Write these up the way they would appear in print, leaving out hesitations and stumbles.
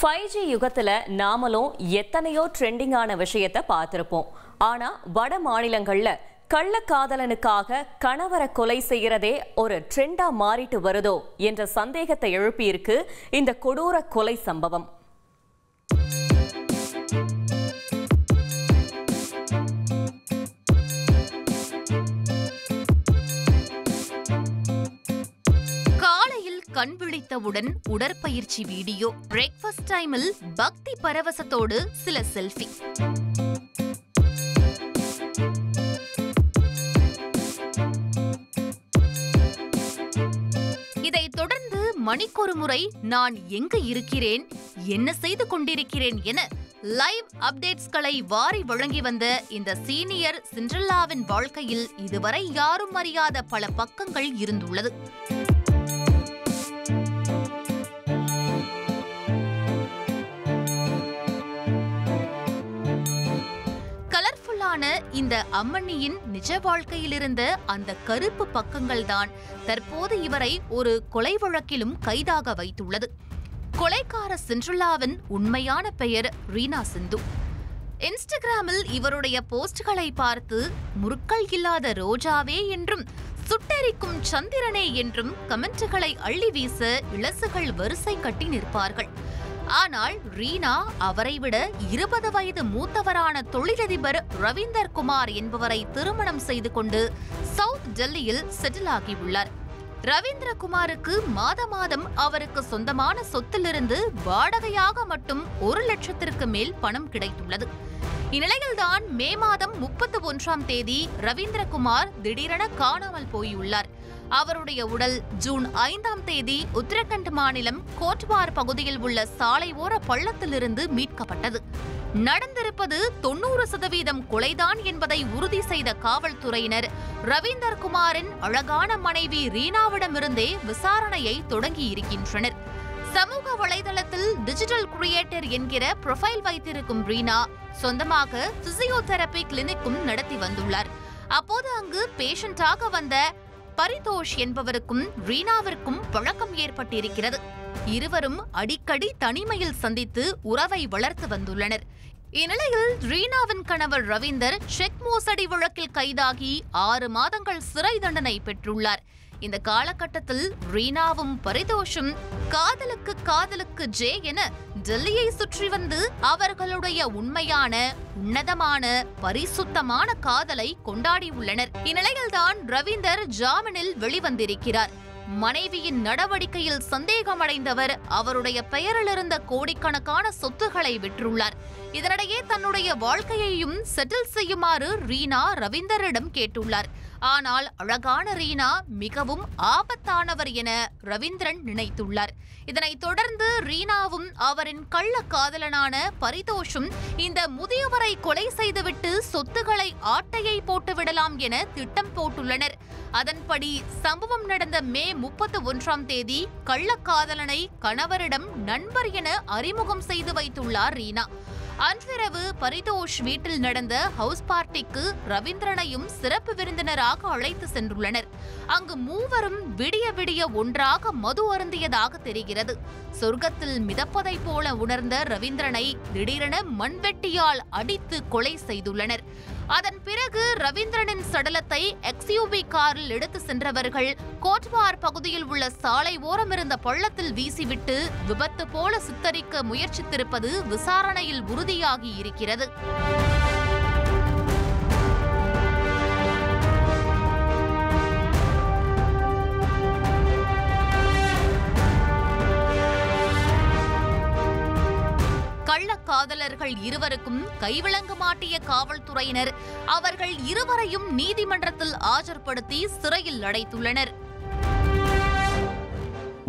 5G யுகத்துல நாமளும் எத்தனையோ ட்ரெண்டிங்கான விஷயத்தை பார்த்திருப்போம். ஆனா வட மாநிலங்கள்ல கள்ளக்காதலனுக்காக கணவரை கொலை செய்யறதே ஒரு ட்ரெண்டா மாறிட்டு வருதோ என்ற சந்தேகத்தை எழுப்பியிருக்கு இந்த கொடூர கொலை சம்பவம். கண் விழித்தவுடன் உடற்பயிற்சி வீடியோ, பிரேக்ஃபாஸ்ட் டைமில் பக்தி பரவசத்தோடு சில செல்ஃபி. இதைத் தொடர்ந்து மணிக்கொரு முறை நான் எங்கு இருக்கிறேன், என்ன செய்து கொண்டிருக்கிறேன் என லைவ் அப்டேட்ஸ்களை வாரி வழங்கி வந்த இந்த சீனியர் சிண்ட்ரெல்லாவின் வாழ்க்கையில் இதுவரை யாரும் அறியாத பல பக்கங்கள் இருந்துள்ளது. இந்த அம்மணியின் நிஜ வாழ்க்கையில் இருந்த அந்த கருப்பு பக்கங்கள் தான் தற்போது இவரை ஒரு கொலை வழக்கிலும் கைதாக வைத்துள்ளது. கொலைக்கார சிண்ட்ரெல்லாவின் உண்மையான பெயர் ரீனா சிந்து. இன்ஸ்டாகிராமில் இவருடைய போஸ்ட்களை பார்த்து முறுக்கள் இல்லாத ரோஜாவே என்றும் சுட்டெரிக்கும் சந்திரனே என்றும் கமெண்ட்களை அள்ளி வீச இளசுகள் வரிசை கட்டி நிற்பார்கள். ஆனால் ரீனா அவரை விட 20 வயது மூத்தவரான தொழிலதிபர் ரவீந்தர் குமார் என்பவரை திருமணம் செய்து கொண்டு சவுத் டெல்லியில் செட்டில் ஆகியுள்ளார். ரவீந்திர குமாருக்கு மாதம் அவருக்கு சொந்தமான சொத்திலிருந்து வாடகையாக மட்டும் 1 லட்சத்திற்கு மேல் பணம் கிடைத்துள்ளது. இந்நிலையில்தான் மே மாதம் 31ஆம் தேதி ரவீந்திரகுமார் திடீரென காணாமல் போயுள்ளார். அவருடைய உடல் ஜூன் 5ஆம் தேதி உத்தரகண்ட் மாநிலம் கோட்வார் பகுதியில் உள்ள சாலை ஓர பள்ளத்திலிருந்து மீட்கப்பட்டது. நடந்திருப்பது 90% கொலைதான் என்பதை உறுதி செய்த காவல்துறையினர் ரவீந்தர் குமாரின் அழகான மனைவி ரீனாவிடமிருந்தே விசாரணையை தொடங்கியிருக்கின்றனர். சமூக வலைதளத்தில் டிஜிட்டல் கிரியேட்டர் என்கிற ப்ரொஃபைல் வைத்திருக்கும் ரீனா சொந்தமாக பிசியோதெரபி கிளினிக்கும் நடத்தி வந்துள்ளார். அப்போது அங்கு பேஷண்டாக வந்த பரிதோஷ் என்பவருக்கும் ரீனாவிற்கும் பழக்கம் ஏற்பட்டிருக்கிறது. இருவரும் அடிக்கடி தனிமையில் சந்தித்து உறவை வளர்த்து வந்துள்ளனர். இந்நிலையில் ரீனாவின் கணவர் ரவீந்தர் செக் மோசடி வழக்கில் கைதாகி 6 மாதங்கள் சிறை தண்டனை பெற்றுள்ளார். இந்த காலகட்டத்தில் ரீனாவும் பரிதோஷும் காதலுக்கு ஜே என டெல்லியை சுற்றி வந்து அவர்களுடைய உண்மையான, உன்னதமான, பரிசுத்தமான காதலை கொண்டாடியுள்ளனர். இந்நிலையில்தான் ரவீந்தர் ஜாமீனில் வெளிவந்திருக்கிறார். மனைவியின் நடவடிக்கையில் சந்தேகமடைந்தவர் அவருடைய பெயரில் இருந்த கோடிக்கணக்கான சொத்துக்களை விற்றுள்ளார். இதனிடையே தன்னுடைய வாழ்க்கையையும் செட்டில் செய்யுமாறு ரீனா ரவீந்தரிடம் கேட்டுள்ளார். ஆனால் அழகான ரீனா மிகவும் ஆபத்தானவர் என ரவீந்திரன் நினைத்துள்ளார். இதனைத் தொடர்ந்து ரீனாவும் அவரின் கள்ள காதலனான பரிதோஷும் இந்த முதியவரை கொலை செய்துவிட்டு சொத்துக்களை ஆட்டையை போட்டுவிடலாம் என திட்டம் போட்டுள்ளனர். அதன்படி சம்பவம் நடந்த மே 31ஆம் தேதி கள்ளக்காதலனை கணவரிடம் நண்பர் என அறிமுகம் செய்து வைத்துள்ளார் ரீனா. அன்றிரவு பரிதோஷ் வீட்டில் நடந்த ஹவுஸ் பார்ட்டிக்கு ரவீந்திரனையும் சிறப்பு விருந்தினராக அழைத்து சென்றுள்ளனர். அங்கு மூவரும் விடிய ஒன்றாக மது அருந்தியதாக தெரிகிறது. சொர்க்கத்தில் மிதப்பதை போல உணர்ந்த ரவீந்திரனை திடீரென மண்வெட்டியால் அடித்து கொலை செய்துள்ளனர். அதன் பிறகு ரவீந்திரனின் சடலத்தை எக்ஸ்யூவி காரில் எடுத்து சென்றவர்கள் கோட்வார் பகுதியில் உள்ள சாலை ஓரமிருந்த பள்ளத்தில் வீசிவிட்டு விபத்து போல சித்தரிக்க முயற்சித்திருப்பது விசாரணையில் உறுதியாகி இருக்கிறது. கள்ளக்காதலர்கள் இருவருக்கும் கைவிளங்க மாட்டிய காவல்துறையினர் அவர்கள் இருவரையும் நீதிமன்றத்தில் ஆஜர்படுத்தி சிறையில் அடைத்துள்ளனர்.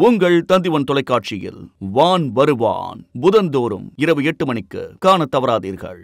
உங்கள் தந்திவன் தொலைக்காட்சியில் வான் வருவான் புதன்தோறும் இரவு 8 மணிக்கு காண தவறாதீர்கள்.